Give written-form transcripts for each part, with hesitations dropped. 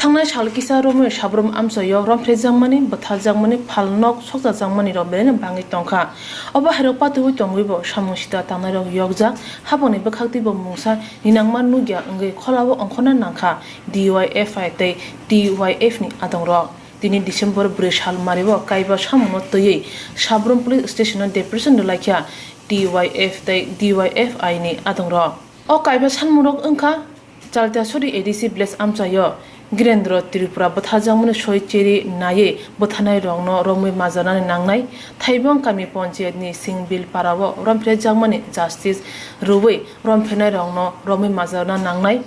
थांनाय सालकिसा रोमै साब्रुम आमसयो रमफ्रेजांमानि बथाजांमानि फालनक सकजाजांमानि रबेन बाङै टंखा अबा हेरक पातुइ टंगैबो सामुसिता थांनायरक यगजा हाबनि बखाक्तिबो मुंसा निनांमा नुगिया अंगै खलाबो अंखना नांखा DYFI तै TYF नि आदंरक दिनै डिसेम्बर 4 साल मारिबो काइबा सामुनो तयै साब्रुम पुलिस स्टेशन डेपुटेशन लाखिया TYF तै DYFI नि आदंरक अ काइबा सानमुरक अंखा चालता सरि एडिसि ब्लेस आमचायो गिरेन्द्र त्रिपुरा बथाजांमनि सयचेरि नाये बथानाय रंनो रमै माजानानै नांनाय थाइबं गामि पन्चायतनि सिंबिल पारावो रमफ्रेजांमनि जास्टिस रुबै रमफेनाय रंनो रमै माजाना नांनाय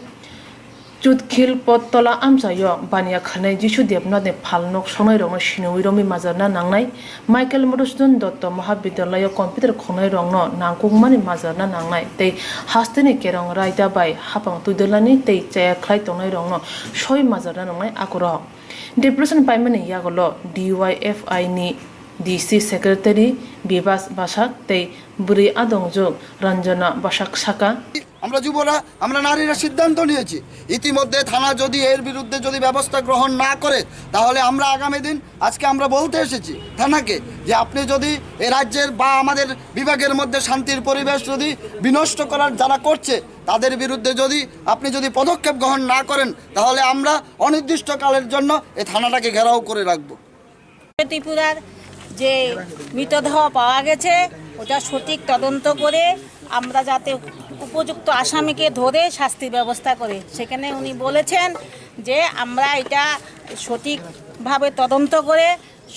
चुटखिल पत्तला आमचायो बानिया खानाय जिसु देबनाथनि फालनक संनाय रंनो सिनोवै रमै माजाना नांनाय माइकेल मधुसूदन दत्त महाविद्यालय कम्पिउटार खंनाय रंनो नांकुकमानि माजाना नांनाय तै हास्तेनि केरं रायदा बाय हापां तुइदलानि तै चायाख्लाय तंनाय रंनो सय माजाना नांनाय आकरो डेपुटेशन पाइमानि यागलो DYFI नि DC सेक्रेटारि बिबास बासाक तै बुरि आदंजुग रंजना बासाक साका আমরা যুবরা আমরা নারীরা সিদ্ধান্ত নিয়েছি ইতিমধ্যে থানা যদি এর বিরুদ্ধে যদি ব্যবস্থা গ্রহণ না করে তাহলে আমরা আগামী দিন আজকে আমরা বলতে এসেছি থানাকে যে আপনি যদি এই রাজ্যের বা আমাদের বিভাগের মধ্যে শান্তির পরিবেশ যদি বিনষ্ট করার যারা করছে তাদের বিরুদ্ধে যদি আপনি যদি পদক্ষেপ গ্রহণ না করেন তাহলে আমরা অনির্দিষ্টকালের জন্য এই থানাটাকে ঘেরাও করে রাখব। ত্রিপুরার যে মৃতদেহ পাওয়া গেছে ওটা সঠিক তদন্ত করে আমরা যাতে উপযুক্ত আসামিকে ধরে শাস্তির ব্যবস্থা করে সেখানে উনি বলেছেন যে আমরা এটা সঠিকভাবে তদন্ত করে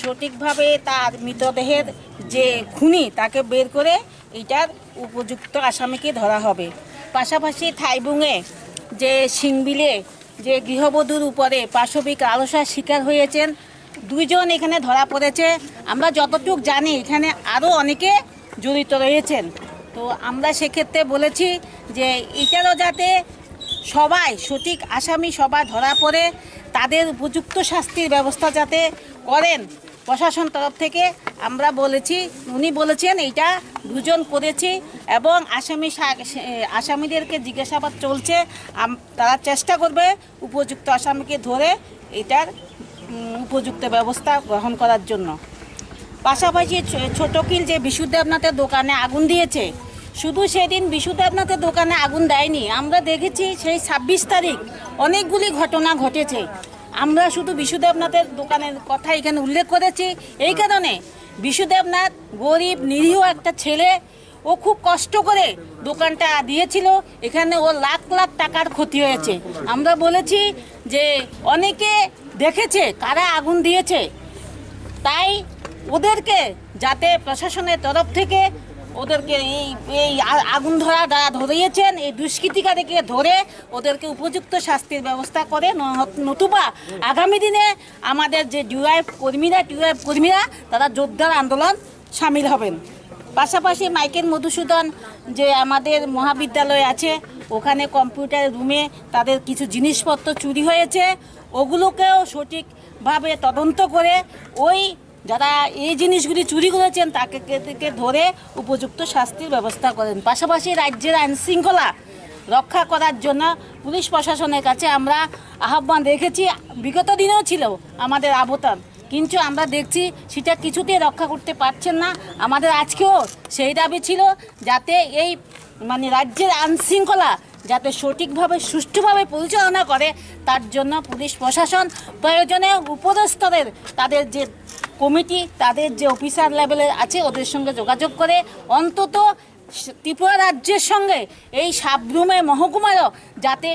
সঠিকভাবে তার মৃতদেহের যে খুনি তাকে বের করে এটার উপযুক্ত আসামিকে ধরা হবে। পাশাপাশি থাইবুংয়ে যে সিংবিলে যে গৃহবধূর উপরে পাশবিক আলসার শিকার হয়েছেন দুইজন এখানে ধরা পড়েছে। আমরা যতটুকু জানি এখানে আরও অনেকে জড়িত রয়েছেন। তো আমরা সেক্ষেত্রে বলেছি যে এটারও যাতে সবাই সঠিক আসামি সবাই ধরা পড়ে তাদের উপযুক্ত শাস্তির ব্যবস্থা যাতে করেন প্রশাসন তরফ থেকে আমরা বলেছি। উনি বলেছেন এইটা দুজন করেছি এবং আসামিদেরকে জিজ্ঞাসাবাদ চলছে, তারা চেষ্টা করবে উপযুক্ত আসামিকে ধরে এটার উপযুক্ত ব্যবস্থা গ্রহণ করার জন্য। পাশাপাশি ছোটকিল যে বিশুদেবনাথের দোকানে আগুন দিয়েছে শুধু সেদিন বিশুদেবনাথের দোকানে আগুন দেয়নি, আমরা দেখেছি সেই 26 তারিখ অনেকগুলি ঘটনা ঘটেছে। আমরা শুধু বিশুদেবনাথের দোকানের কথা এখানে উল্লেখ করেছি এই কারণে বিশুদেবনাথ গরিব নিরীহ একটা ছেলে, ও খুব কষ্ট করে দোকানটা দিয়েছিল, এখানে ও লাখ লাখ টাকার ক্ষতি হয়েছে। আমরা বলেছি যে অনেকে দেখেছে কারা আগুন দিয়েছে, তাই ওদেরকে যাতে প্রশাসনের তরফ থেকে ওদেরকে এই আগুন ধরা যারা ধরিয়েছেন এই দুষ্কৃতিকারীকে ধরে ওদেরকে উপযুক্ত শাস্তির ব্যবস্থা করে, নতুবা আগামী দিনে আমাদের যে TYF কর্মীরা তারা জোরদার আন্দোলন সামিল হবেন। পাশাপাশি মাইকেল মধুসূদন যে আমাদের মহাবিদ্যালয় আছে ওখানে কম্পিউটার রুমে তাদের কিছু জিনিসপত্র চুরি হয়েছে, ওগুলোকেও সঠিকভাবে তদন্ত করে ওই যারা এই জিনিসগুলি চুরি করেছেন তাকে ধরে উপযুক্ত শাস্তির ব্যবস্থা করেন। পাশাপাশি রাজ্যের আইন শৃঙ্খলা রক্ষা করার জন্য পুলিশ প্রশাসনের কাছে আমরা আহ্বান রেখেছি। বিগত দিনেও ছিল আমাদের আহ্বান, কিন্তু আমরা দেখছি সেটা কিছুতেই রক্ষা করতে পারছেন না। আমাদের আজকেও সেই দাবি ছিল যাতে এই রাজ্যের আইন শৃঙ্খলা যাতে সঠিকভাবে সুষ্ঠুভাবে পরিচালনা করে তার জন্য পুলিশ প্রশাসন প্রয়োজনে উপরস্তরের তাদের যে কমিটি তাদের যে অফিসার লেভেলের আছে ওদের সঙ্গে যোগাযোগ করে অন্তত ত্রিপুরা রাজ্যের সঙ্গে এই সাবরুমে মহকুমারও যাতে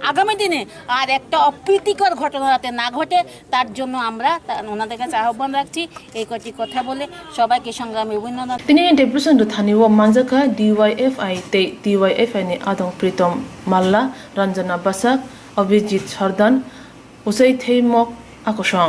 আগামী দিনে আর একটা অপ্রীতিকর ঘটনা যাতে না ঘটে তার জন্য আমরা ওনাদের কাছে আহ্বান রাখছি। এই কটি কথা বলে সবাইকে সংগ্রামী অভিনন্দন। তিনি ডেপুটেশন থানিও মানজাকা DYFI তে TYFI नि आदं प्रीतम माल्ला रंजना बासाक अभिजित सरदान उसै थैमक आकसं।